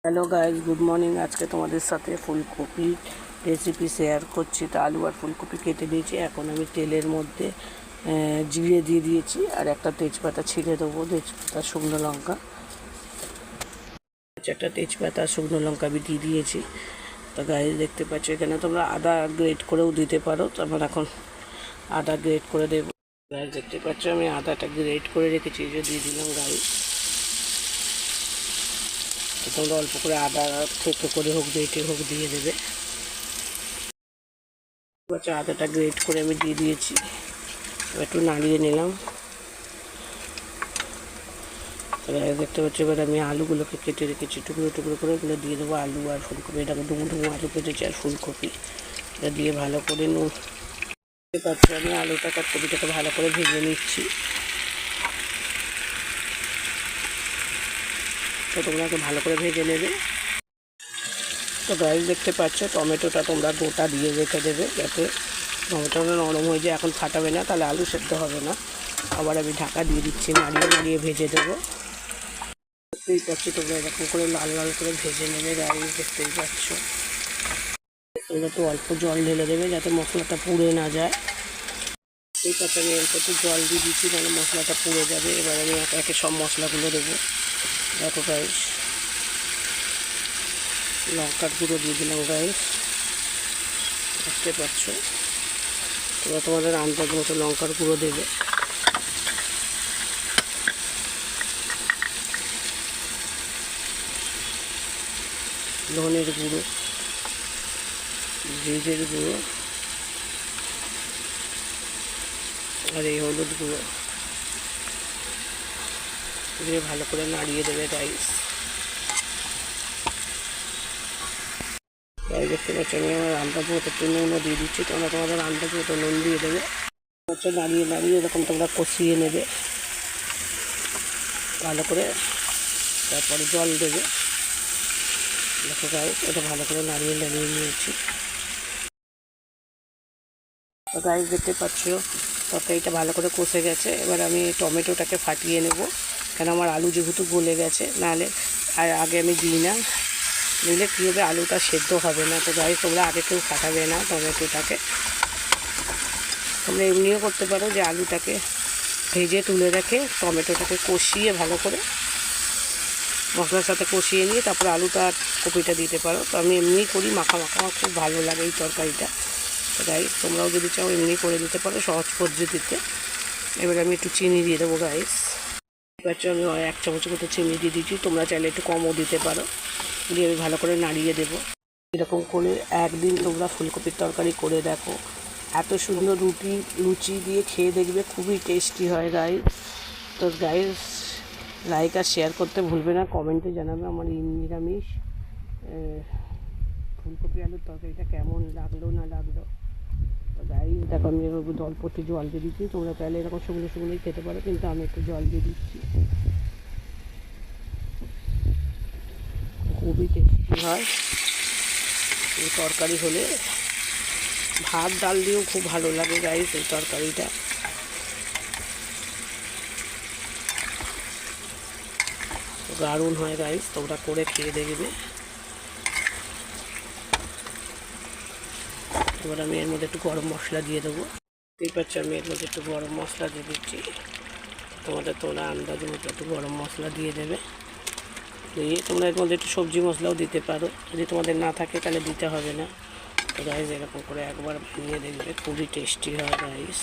Hello guys, good morning. আজকে তোমাদের সাথে ফুলকপি রেসিপি শেয়ার করছি। তো আলু আর ফুলকপি কেটে দিয়েছি। এখন আমি তেলের মধ্যে জিরে দিয়ে দিয়েছি আর একটা তেজপাতা ছিঁড়ে দেবো, তেজপাতা শুকনো লঙ্কা, একটা তেজপাতা শুকনো লঙ্কা আমি দিয়ে দিয়েছি। তো গাইজ দেখতে পাচ্ছ এখানে তোমরা আদা গ্রেট করেও দিতে পারো। তো আমার এখন আদা গ্রেট করে দেবো। গাইজ দেখতে পাচ্ছ আমি আদাটা গ্রেট করে রেখেছি, যে দিয়ে দিলাম গাইজ। তোমরা অল্প করে আদা থেতো করে হোক বেটে হোক দিয়ে দেবে। আদাটা গ্রেট করে আমি দিয়ে দিয়েছি, একটু নাড়িয়ে নিলাম। দেখতে পাচ্ছি এবার আমি আলুগুলোকে কেটে রেখেছি টুকরো টুকরো করে, ওগুলো দিয়ে দেবো। আলু আর ফুলকপি, এটাকে ডুমো ডুমো আলু কেটেছি আর ফুলকপি, এটা দিয়ে ভালো করে দেখতে পাচ্ছি আমি আলুটাকে আর কপিটাকে ভালো করে ভেজে নিচ্ছি। তো তোমরা ভালো করে ভেজে নেবে। তো গাইস দেখতে পাচ্ছ টমেটোটা তোমরা গোটা দিয়ে রেখে দেবে, যাতে টমেটোটা নরম হয়ে যায়। এখন ফাটাবে না, তাহলে আলু সেদ্ধ হবে না। আবার আমি ঢাকা দিয়ে দিচ্ছি, নাড়িয়ে নাড়িয়ে ভেজে দেবো। দেখতেই পাচ্ছি তোমরা এরকম করে লাল লাল করে ভেজে নেবে গাইস, দেখতেই পাচ্ছ। তোমরা তো অল্প জল ঢেলে দেবে যাতে মশলাটা পুড়ে না যায়। এই পাচ্ছে আমি অল্প একটু জল দিয়ে দিচ্ছি, তাহলে মশলাটা পুড়ে যাবে। এবার আমি একে একে সব মশলাগুলো দেবো। দেখো গাইস, লঙ্কার গুঁড়ো দিয়ে দিলাম গাইস, দেখতে পাচ্ছ। তোমরা তোমাদের আন্দাজ মতো লঙ্কার গুঁড়ো দেবে। ধনের গুঁড়ো, জিরের গুঁড়ো আর এই হলুদ গুঁড়ো দিয়ে ভালো করে নাড়িয়ে দেবে গাইস। দেখতে পাচ্ছি আমি আমার আন্দাজ মতো একটু নুনও দিয়ে দিচ্ছি। তোমরা তোমাদের আন্দাজ মতো নুন দিয়ে দেবে। নাড়িয়ে নাড়িয়ে এরকম তোমরা কষিয়ে নেবে ভালো করে, তারপরে জল দেবে। দেখো গাইস, এটা ভালো করে নাড়িয়ে নাড়িয়ে নিয়েছি। তো গাইস দেখতে পাচ্ছ তরকারিটা ভালো করে কষে গেছে। এবার আমি টমেটোটাকে ফাটিয়ে নেব, কেন আমার আলু যেহেতু গলে গেছে, নাহলে আর আগে আমি দিই না, নিলে কী হবে আলুটা সেদ্ধ হবে না। তো গাইস তোমরা আগে কেউ ফাটাবে না টমেটোটাকে। তোমরা এমনিও করতে পারো যে আলুটাকে ভেজে তুলে রেখে টমেটোটাকে কষিয়ে ভালো করে মশলার সাথে কষিয়ে নিয়ে তারপরে আলুটা আর কপিটা দিতে পারো। তো আমি এমনিই করি, মাখা মাখা, আমার খুব ভালো লাগে এই তরকারিটা। তো গাইস তোমরাও যদি চাও এমনি করে দিতে পারো সহজ পদ্ধতিতে। এবার আমি একটু চিনি দিয়ে দেবো গাইস। এবার আমি 1 চামচের মতো চিনি দিয়ে দিচ্ছি, তোমরা চাইলে একটু কমও দিতে পারো। দিয়ে আমি ভালো করে নাড়িয়ে দেবো। এরকম করে একদিন তোমরা ফুলকপির তরকারি করে দেখো, এত সুন্দর লুচি দিয়ে খেয়ে দেখবে, খুবই টেস্টি হয় গাইস। তো গাইস লাইক আর শেয়ার করতে ভুলবে না, কমেন্টে জানাবে আমার নিরামিষ ফুলকপি আলুর তরকারিটা কেমন লাগলো না লাগলো। তো গাইস দেখো আমি অল্প একটু জল দিয়ে দিচ্ছি। তোমরা চাইলে এরকম শুকনো শুকনোই খেতে পারো, কিন্তু আমি একটু জল দিয়ে দিচ্ছি। খুবই টেস্টি হয় এই তরকারি হলে, ভাত ডাল দিয়েও খুব ভালো লাগে গাইস এই তরকারিটা। দারুণ হয় গাইস, তোমরা করে খেয়ে দেখবে। এবার আমি এর মধ্যে একটু গরম মশলা দিয়ে দেবো। দেখতেই পাচ্ছ আমি এর মধ্যে একটু গরম মশলা দিয়ে দিচ্ছি। তোমরা আন্দাজ মতো একটু গরম মশলা দিয়ে দেবে। দিয়ে তোমরা এর মধ্যে একটু সবজি মশলাও দিতে পারো, যদি তোমাদের না থাকে তাহলে দিতে হবে না। তো গাইস এরকম করে একবার বানিয়ে দেখবে, খুবই টেস্টি হয় গাইস।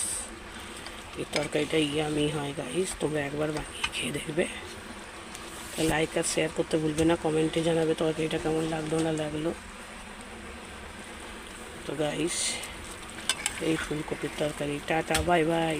এই তরকারিটা ইয়ামি হয় গাইস, তোমরা একবার বানিয়ে খেয়ে দেখবে। লাইক আর শেয়ার করতে ভুলবে না, কমেন্টে জানাবে তরকারিটা কেমন লাগলো না লাগলো। তো গাইস এই ফুলকপির তরকারি, টাটা বাই বাই।